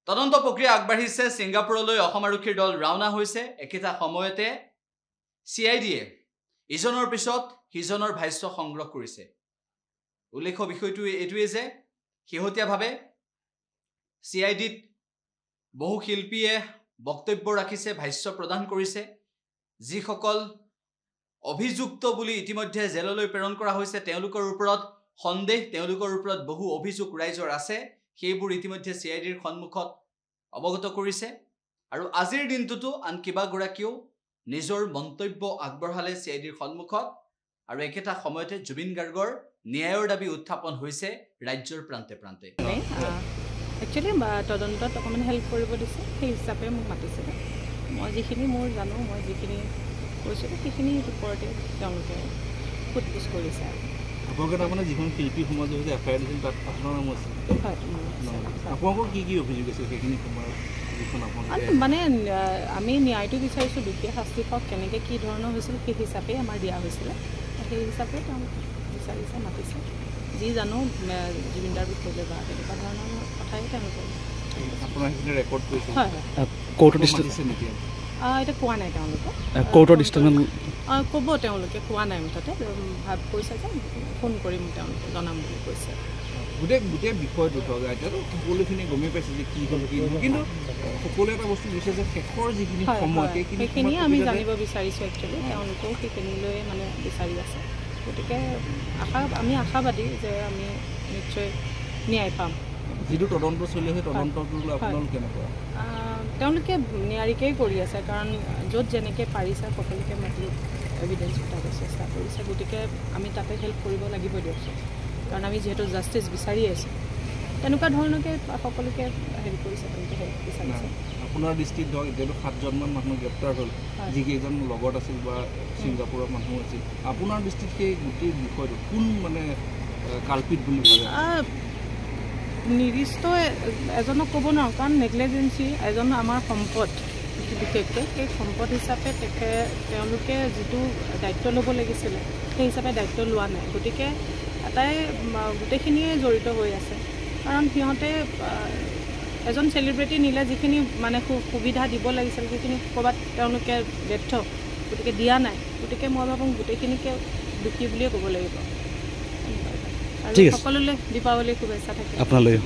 তদন্ত প্ৰক্ৰিয়া আগবাঢ়িছে ছিংগাপুৰলৈ অসম আৰক্ষীৰ দল ৰাওনা হৈছে একেটা সময়তে CIDয়ে ইজনৰ পিছত সিজনৰ ভাষ্য সংগ্ৰহ কৰিছে উল্লেখ্য বিষয়টো এইটোৱে যে শেহতীয়াভাৱে CIDত বহু শিল্পীয়ে বক্তব্য ৰাখিছে ভাষ্য প্ৰদান কৰিছে যিসকল অভিযুক্ত বুলি ইতিমধ্যে জেললৈ প্ৰেৰণ কৰা হৈছে তেওঁলোকৰ ওপৰত সন্দেহ তেওঁলোকৰ ওপৰত বহু অভিযোগ ৰাইজৰ আছে সেইবোৰ ইতিমধ্যে CIDৰ সন্মুখত অৱগত কৰিছে আৰু আজিৰ দিনটোতো আন কিবা গৰাকীও নিজৰ মন্তব্য আগবঢ়ালে CIDৰ সন্মুখত আৰু একেটা সময়তে জুবিন গাৰ্গৰ ন্যায়ৰ দাবী উত্থাপন হৈছে ৰাজ্যৰ প্ৰান্তে প্ৰান্তে একচুৱেলি তদন্তত অকণমান হেল্প কৰিব দিছে সেই হিচাপে মোক মাতিছিলে মই যিখিনি মোৰ জানো মই যিখিনি কৈছিলোঁ সেইখিনি ওপৰতে তেওঁলোকে সোধপোছ কৰিছে আপোনালোকে তাৰমানে যিখন শিল্পী সমাজৰ যে এফআইআৰ দিছিল তাত আপোনাৰ নাম আছে আপোনালোকৰ কি কি অভিযোগ আছে সেইখিনি সময়ত মানে আমি ন্যায়টো বিচাৰিছোঁ দুখীয়া শাস্তি পাওক কেনেকৈ কি ধৰণৰ হৈছিল সেই হিচাপে আমাৰ দিয়া হৈছিলে সেই হিচাপে তেওঁলোকে বিচাৰিছে মাতিছে যি জানো জুবিনদাৰ বিষয়লৈ বা তেনেকুৱা ধৰণৰ কথাই তেওঁলোকে আপোনাৰ সেইখিনি ৰেকৰ্ড কৰিছে হয় কোৰ্টত দিছে নেকি এতিয়া কোৱা নাই তেওঁলোকে কোৰ্টত ষ্টেটমেণ্ট ক'ব তেওঁলোকে কোৱা নাই মুঠতে কৈছে যে ফোন কৰিম তেওঁলোকে জনাম বুলি কৈছে গোটেই বিষয়টো ধৰক এতিয়াতো সকলোখিনি গমেই পাইছে যে কি হ'ল কি নহ'ল কিন্তু সকলো এটা বস্তু দিছে যে শেষৰ যিখিনি সময় সেইখিনি আমি জানিব বিচাৰিছোঁ একচুৱেলি তেওঁলোকেও সেইখিনিলৈ মানে বিচাৰি আছে গতিকে আমি আশাবাদী যে আমি নিশ্চয় ন্যায় পাম যিটো তদন্ত চলি আছে তদন্তটো আপোনালোক কেনেকুৱা তেওঁলোকে নিয়াৰিকেই কৰি আছে কাৰণ য'ত যেনেকৈ পাৰিছে সকলোকে মাতি এভিডেঞ্চ উঠাব চেষ্টা কৰিছে গতিকে আমি তাতে হেল্প কৰিব লাগিব দিয়কচোন কাৰণ আমি যিহেতু জাষ্টিচ বিচাৰি আছোঁ তেনেকুৱা ধৰণকে সকলোকে হেৰি কৰিছে তেওঁলোকে হেল্প বিচাৰিছে আপোনাৰ দৃষ্টিত ধৰক এতিয়াতো 7জনমান মানুহ গ্ৰেপ্তাৰ হ'ল যিকেইজন লগত আছিল বা ছিংগাপুৰৰ মানুহ আছিল আপোনাৰ দৃষ্টিত সেই গোটেই বিষয়টো কোন মানে কালপিত বুলি ভাবে নিৰ্দিষ্ট এজনক ক'ব নোৱাৰোঁ কাৰণ নেগলিজেঞ্চি এজন আমাৰ সম্পদ বিশেষকৈ সেই সম্পদ হিচাপে তেওঁলোকে যিটো দায়িত্ব ল'ব লাগিছিলে সেই হিচাপে দায়িত্ব লোৱা নাই গতিকে এটাই গোটেইখিনিয়ে জড়িত হৈ আছে কাৰণ সিহঁতে এজন চেলিব্ৰিটি নিলে যিখিনি মানে সুবিধা দিব লাগিছিল সেইখিনি ক'ৰবাত তেওঁলোকে ব্যৰ্থ গতিকে দিয়া নাই গতিকে মই ভাবোঁ গোটেইখিনিকে দুখী বুলিয়ে ক'ব লাগিব আৰু সকলোলৈ দীপাৱলীৰ শুভেচ্ছা থাকিল আপোনালৈ